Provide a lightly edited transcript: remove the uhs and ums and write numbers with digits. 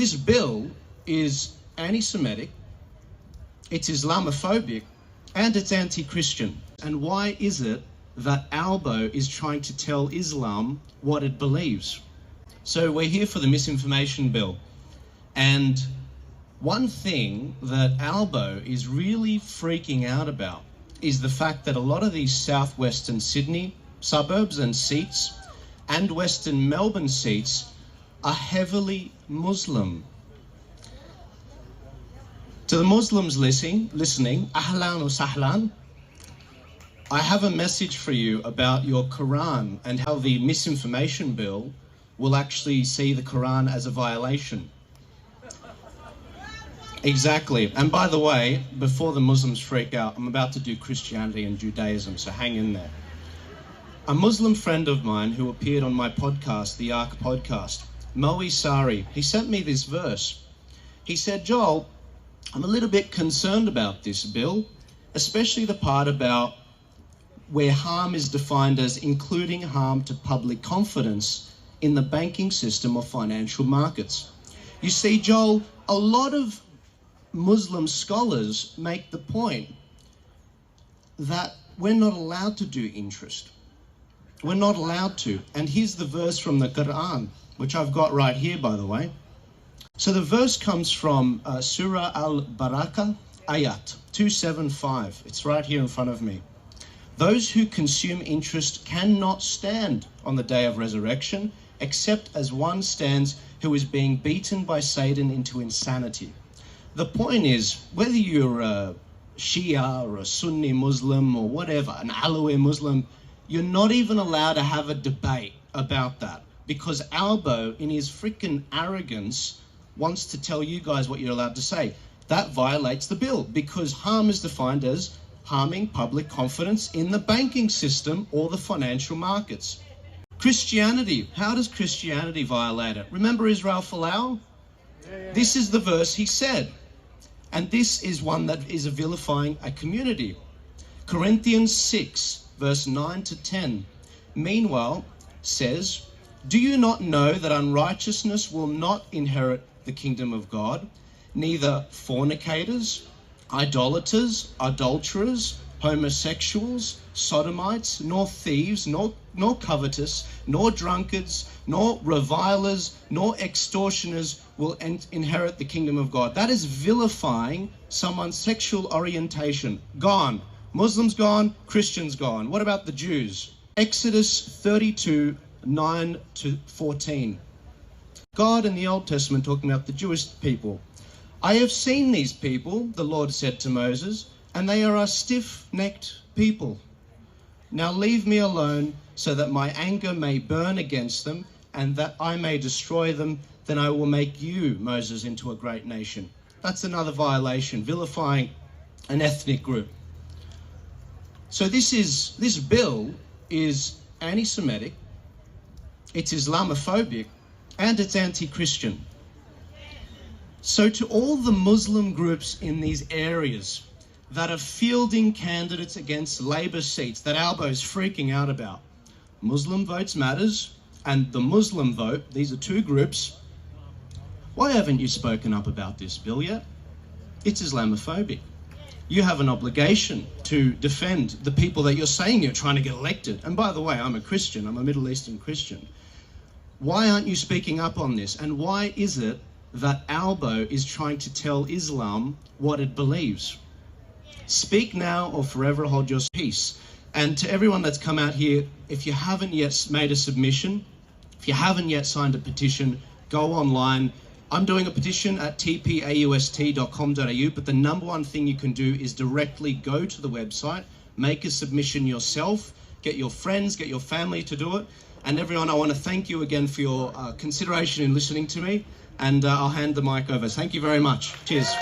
This bill is anti-Semitic, it's Islamaphobic, and it's anti-Christian. And why is it that Albo is trying to tell Islam what it believes? So we're here for the misinformation bill. And one thing that Albo is really freaking out about is the fact that a lot of these southwestern Sydney suburbs and seats and western Melbourne seats are heavily Muslim. To the Muslims listening, ahlan wa sahlan, I have a message for you about your Quran and how the misinformation bill will actually see the Quran as a violation. Exactly. And by the way, before the Muslims freak out, I'm about to do Christianity and Judaism, so hang in there. A Muslim friend of mine who appeared on my podcast, the Ark podcast, Moe Sari, he sent me this verse. He said, Joel, I'm a little bit concerned about this bill, especially the part about where harm is defined as including harm to public confidence in the banking system or financial markets. You see, Joel, a lot of Muslim scholars make the point that we're not allowed to do interest. We're not allowed to. And here's the verse from the Quran, which I've got right here, by the way. So the verse comes from Surah Al-Barakah, Ayat 275. It's right here in front of me. Those who consume interest cannot stand on the day of resurrection, except as one stands who is being beaten by Satan into insanity. The point is, whether you're a Shia or a Sunni Muslim or whatever, an Alawi Muslim, you're not even allowed to have a debate about that, because Albo, in his freaking arrogance, wants to tell you guys what you're allowed to say. That violates the bill, because harm is defined as harming public confidence in the banking system or the financial markets. Christianity, how does Christianity violate it? Remember Israel Folau? This is the verse he said. And this is one that is vilifying a community. Corinthians 6, verse 9 to 10, meanwhile, says, do you not know that unrighteousness will not inherit the kingdom of God? Neither fornicators, idolaters, adulterers, homosexuals, sodomites, nor thieves, nor covetous, nor drunkards, nor revilers, nor extortioners will inherit the kingdom of God. That is vilifying someone's sexual orientation. Gone. Muslims gone, Christians gone. What about the Jews? Exodus 32, 9 to 14. God in the Old Testament talking about the Jewish people. I have seen these people, the Lord said to Moses, and they are a stiff-necked people. Now leave me alone so that my anger may burn against them and that I may destroy them. Then I will make you, Moses, into a great nation. That's another violation, vilifying an ethnic group. So this bill is anti-Semitic, it's Islamaphobic, and it's anti-Christian. So to all the Muslim groups in these areas that are fielding candidates against Labour seats that Albo is freaking out about, Muslim Votes Matters and the Muslim Vote, these are two groups. Why haven't you spoken up about this bill yet? It's Islamaphobic. You have an obligation to defend the people that you're saying you're trying to get elected. And by the way, I'm a Christian, I'm a Middle Eastern Christian. Why aren't you speaking up on this? And why is it that Albo is trying to tell Islam what it believes? Speak now or forever hold your peace. And to everyone that's come out here, if you haven't yet made a submission, if you haven't yet signed a petition, go online. I'm doing a petition at tpaust.com.au, but the number one thing you can do is directly go to the website, make a submission yourself, get your friends, get your family to do it. And everyone, I want to thank you again for your consideration in listening to me, and I'll hand the mic over. Thank you very much. Cheers.